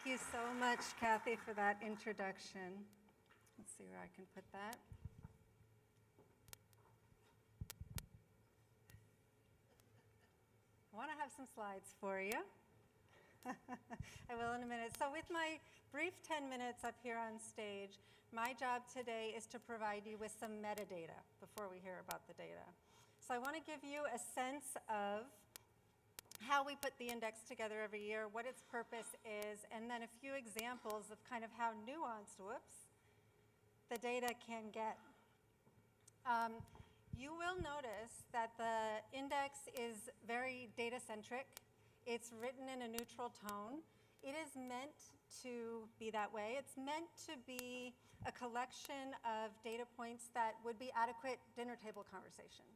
Thank you so much, Kathy, for that introduction. Let's see where I can put that. I want to have some slides for you. I will in a minute. So with my brief 10 minutes up here on stage, my job today is to provide you with some metadata before we hear about the data. So I want to give you a sense of how we put the index together every year, what its purpose is, and then a few examples of kind of how nuanced, the data can get. You will notice that the index is very data-centric. It's written in a neutral tone. It is meant to be that way. It's meant to be a collection of data points that would be adequate dinner table conversation.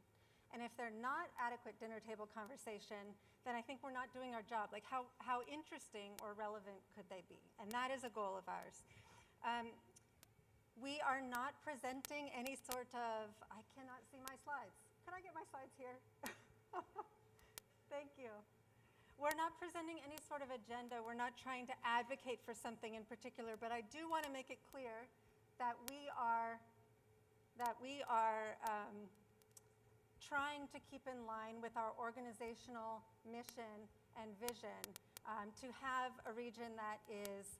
And if they're not adequate dinner table conversation, then I think we're not doing our job. Like how interesting or relevant could they be? And that is a goal of ours. We are not presenting any sort of, I cannot see my slides. Can I get my slides here? Thank you. We're not presenting any sort of agenda. We're not trying to advocate for something in particular, but I do want to make it clear that we are trying to keep in line with our organizational mission and vision to have a region that is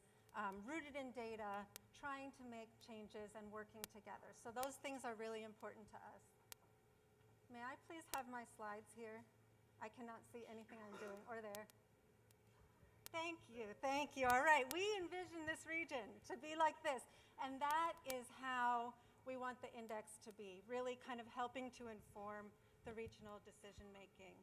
rooted in data, trying to make changes and working together. So those things are really important to us. May I please have my slides here? I cannot see anything I'm doing, or there. Thank you, thank you. All right, we envision this region to be like this, and that is how we want the index to be, really kind of helping to inform the regional decision making.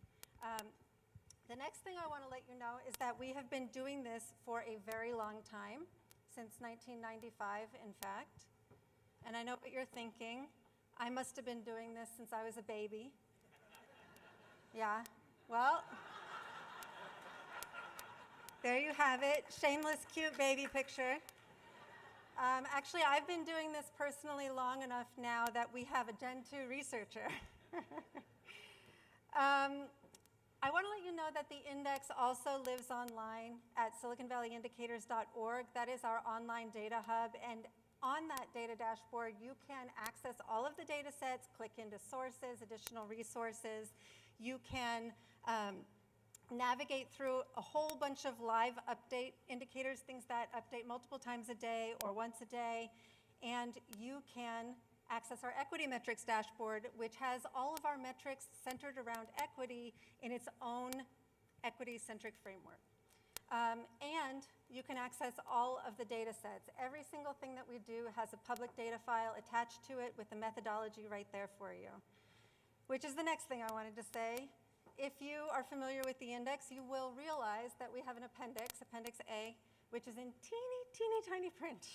The next thing I want to let you know is that we have been doing this for a very long time, since 1995, in fact. And I know what you're thinking. I must have been doing this since I was a baby. Yeah, well, there you have it. Shameless, cute baby picture. Actually, I've been doing this personally long enough now that we have a Gen 2 researcher. I want to let you know that the index also lives online at siliconvalleyindicators.org. That is our online data hub. And on that data dashboard, you can access all of the data sets, click into sources, additional resources. You can navigate through a whole bunch of live update indicators, things that update multiple times a day or once a day. And you can access our equity metrics dashboard, which has all of our metrics centered around equity in its own equity-centric framework. And you can access all of the data sets. Every single thing that we do has a public data file attached to it with the methodology right there for you, which is the next thing I wanted to say. If you are familiar with the index, you will realize that we have an appendix, Appendix A, which is in teeny, teeny, tiny print.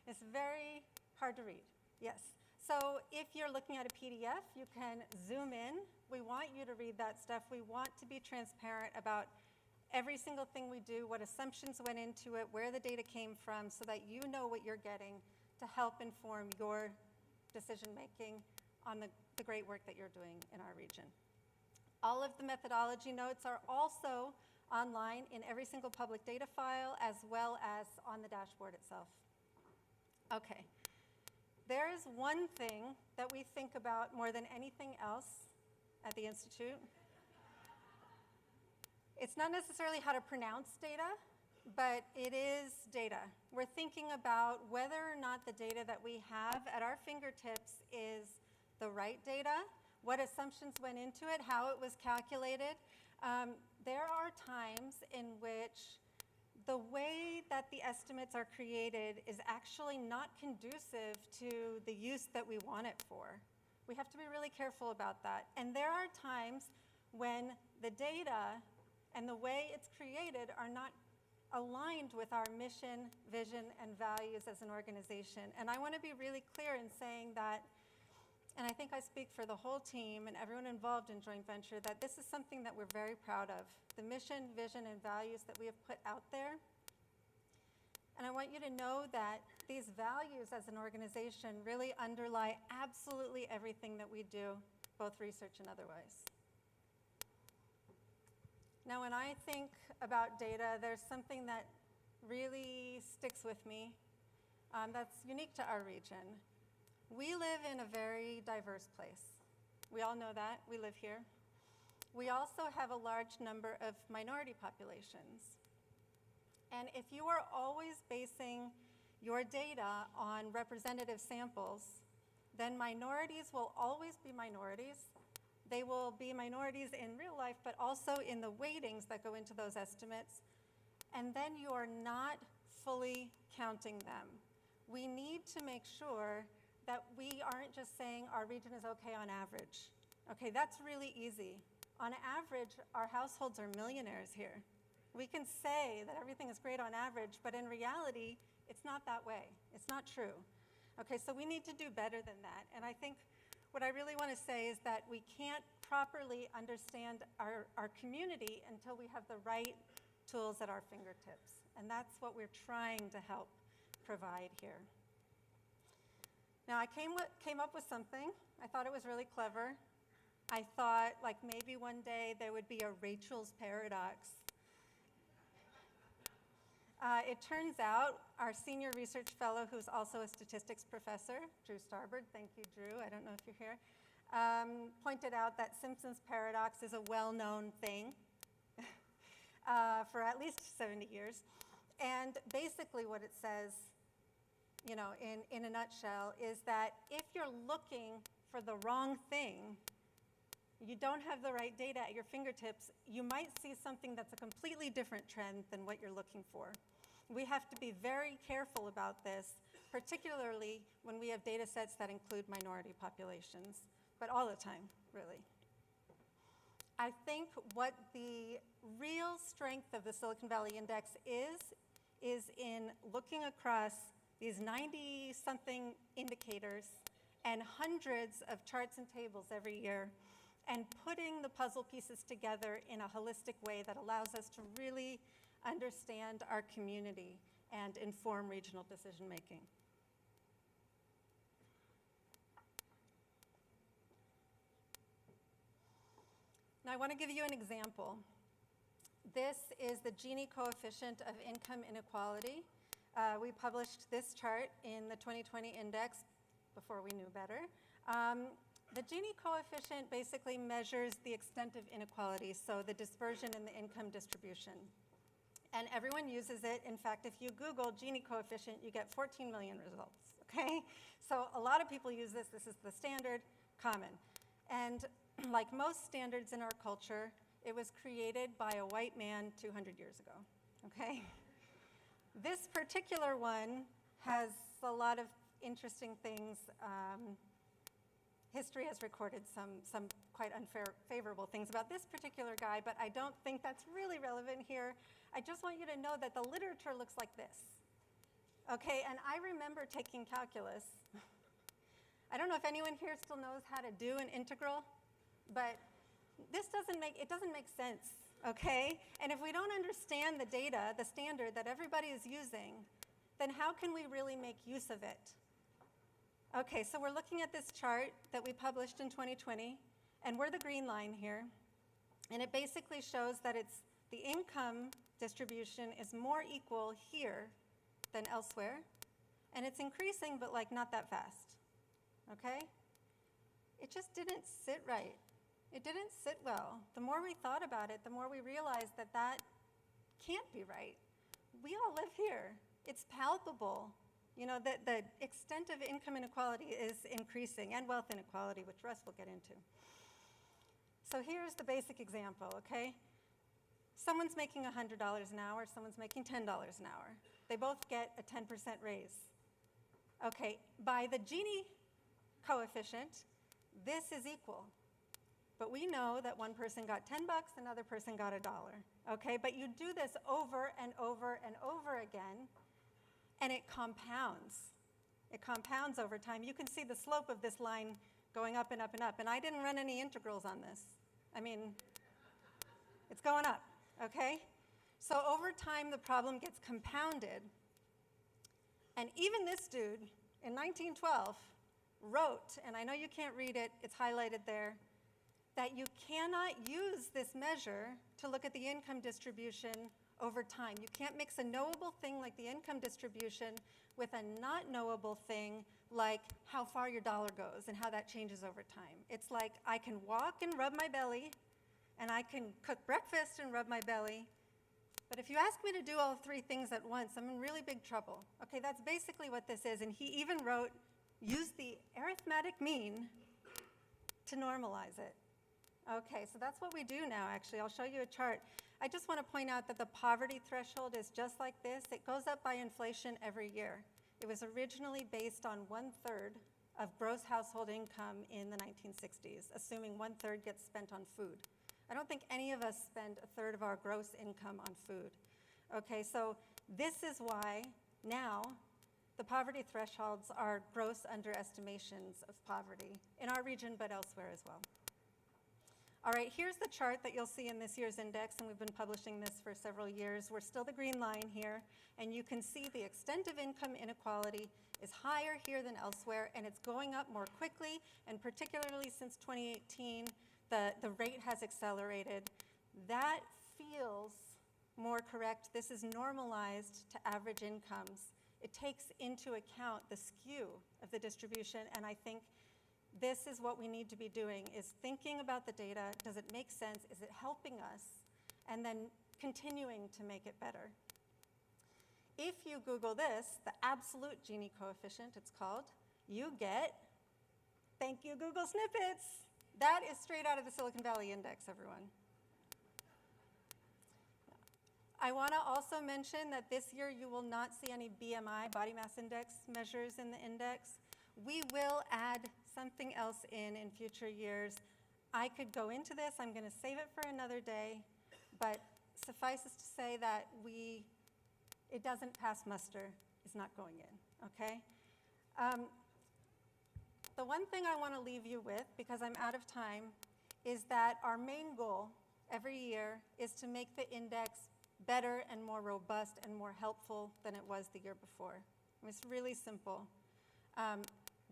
It's very hard to read, yes. So if you're looking at a PDF, you can zoom in. We want you to read that stuff. We want to be transparent about every single thing we do, what assumptions went into it, where the data came from, so that you know what you're getting to help inform your decision making on the great work that you're doing in our region. All of the methodology notes are also online in every single public data file, as well as on the dashboard itself. Okay. There is one thing that we think about more than anything else at the Institute. It's not necessarily how to pronounce data, but it is data. We're thinking about whether or not the data that we have at our fingertips is the right data, what assumptions went into it, how it was calculated. There are times in which the way that the estimates are created is actually not conducive to the use that we want it for. We have to be really careful about that. And there are times when the data and the way it's created are not aligned with our mission, vision, and values as an organization. And I want to be really clear in saying that, and I think I speak for the whole team and everyone involved in joint venture, that this is something that we're very proud of, the mission, vision, and values that we have put out there. And I want you to know that these values as an organization really underlie absolutely everything that we do, both research and otherwise. Now, when I think about data, there's something that really sticks with me, that's unique to our region. We live in a very diverse place. We all know that. We live here. We also have a large number of minority populations. And if you are always basing your data on representative samples, then minorities will always be minorities. They will be minorities in real life, but also in the weightings that go into those estimates. And then you are not fully counting them. We need to make sure that we aren't just saying our region is okay on average. Okay, that's really easy. On average, our households are millionaires here. We can say that everything is great on average, but in reality, it's not that way. It's not true. Okay, so we need to do better than that. And I think what I really want to say is that we can't properly understand our community until we have the right tools at our fingertips. And that's what we're trying to help provide here. Now, I came up with something. I thought it was really clever. I thought, like, maybe one day there would be a Rachel's paradox. It turns out our senior research fellow, who's also a statistics professor, Drew Starbird, thank you, Drew, I don't know if you're here, pointed out that Simpson's paradox is a well-known thing for at least 70 years. And basically what it says, you know, in a nutshell, is that if you're looking for the wrong thing, you don't have the right data at your fingertips, you might see something that's a completely different trend than what you're looking for. We have to be very careful about this, particularly when we have data sets that include minority populations, but all the time, really. I think what the real strength of the Silicon Valley Index is in looking across these 90-something indicators and hundreds of charts and tables every year, and putting the puzzle pieces together in a holistic way that allows us to really understand our community and inform regional decision making. Now I want to give you an example. This is the Gini coefficient of income inequality. We published this chart in the 2020 index before we knew better. The Gini coefficient basically measures the extent of inequality, so the dispersion in the income distribution. And everyone uses it. In fact, if you Google Gini coefficient, you get 14 million results, okay? So a lot of people use this. This is the standard, common. And like most standards in our culture, it was created by a white man 200 years ago, okay? This particular one has a lot of interesting things. History has recorded some quite unfavorable things about this particular guy, but I don't think that's really relevant here. I just want you to know that the literature looks like this. Okay, and I remember taking calculus. I don't know if anyone here still knows how to do an integral, but this doesn't make sense, okay? And if we don't understand the data, the standard that everybody is using, then how can we really make use of it? Okay, so we're looking at this chart that we published in 2020, and we're the green line here. And it basically shows that the income distribution is more equal here than elsewhere. And it's increasing, but like not that fast, okay? It just didn't sit right. It didn't sit well. The more we thought about it, the more we realized that that can't be right. We all live here. It's palpable. You know, the extent of income inequality is increasing, and wealth inequality, which Russ will get into. So here's the basic example, okay? Someone's making $100 an hour, someone's making $10 an hour. They both get a 10% raise. Okay, by the Gini coefficient, this is equal. But we know that one person got 10 bucks, another person got $1. Okay, but you do this over and over and over again, and it compounds. It compounds over time. You can see the slope of this line going up and up and up. And I didn't run any integrals on this. I mean, it's going up, okay? So over time, the problem gets compounded. And even this dude, in 1912, wrote, and I know you can't read it, it's highlighted there, that you cannot use this measure to look at the income distribution over time. You can't mix a knowable thing like the income distribution with a not knowable thing like how far your dollar goes and how that changes over time. It's like I can walk and rub my belly, and I can cook breakfast and rub my belly, but if you ask me to do all three things at once, I'm in really big trouble. Okay, that's basically what this is, and he even wrote, use the arithmetic mean to normalize it. Okay, so that's what we do now, actually. I'll show you a chart. I just want to point out that the poverty threshold is just like this. It goes up by inflation every year. It was originally based on 1/3 of gross household income in the 1960s, assuming 1/3 gets spent on food. I don't think any of us spend 1/3 of our gross income on food. Okay, so this is why now the poverty thresholds are gross underestimations of poverty in our region, but elsewhere as well. All right, here's the chart that you'll see in this year's index, and we've been publishing this for several years. We're still the green line here, and you can see the extent of income inequality is higher here than elsewhere, and it's going up more quickly, and particularly since 2018, the rate has accelerated. That feels more correct. This is normalized to average incomes. It takes into account the skew of the distribution, and I think this is what we need to be doing, is thinking about the data. Does it make sense? Is it helping us? And then continuing to make it better. If you Google this, the absolute Gini coefficient, it's called, you get, thank you, Google snippets. That is straight out of the Silicon Valley Index, everyone. I want to also mention that this year you will not see any BMI, body mass index, measures in the index. We will add something else in future years. I could go into this. I'm going to save it for another day, but suffices to say that it doesn't pass muster. It's not going in, okay? The one thing I want to leave you with, because I'm out of time, is that our main goal every year is to make the index better and more robust and more helpful than it was the year before. It's really simple.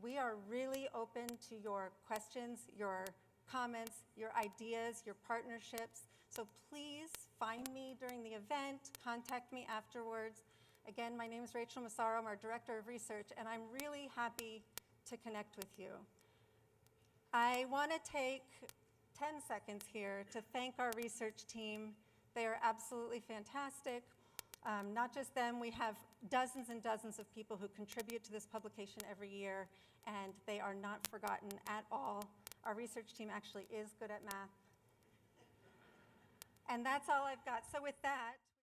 We are really open to your questions, your comments, your ideas, your partnerships. So please find me during the event, contact me afterwards. Again, my name is Rachel Massaro. I'm our Director of Research, and I'm really happy to connect with you. I want to take 10 seconds here to thank our research team. They are absolutely fantastic. Not just them, we have dozens and dozens of people who contribute to this publication every year, and they are not forgotten at all. Our research team actually is good at math. And that's all I've got. So with that,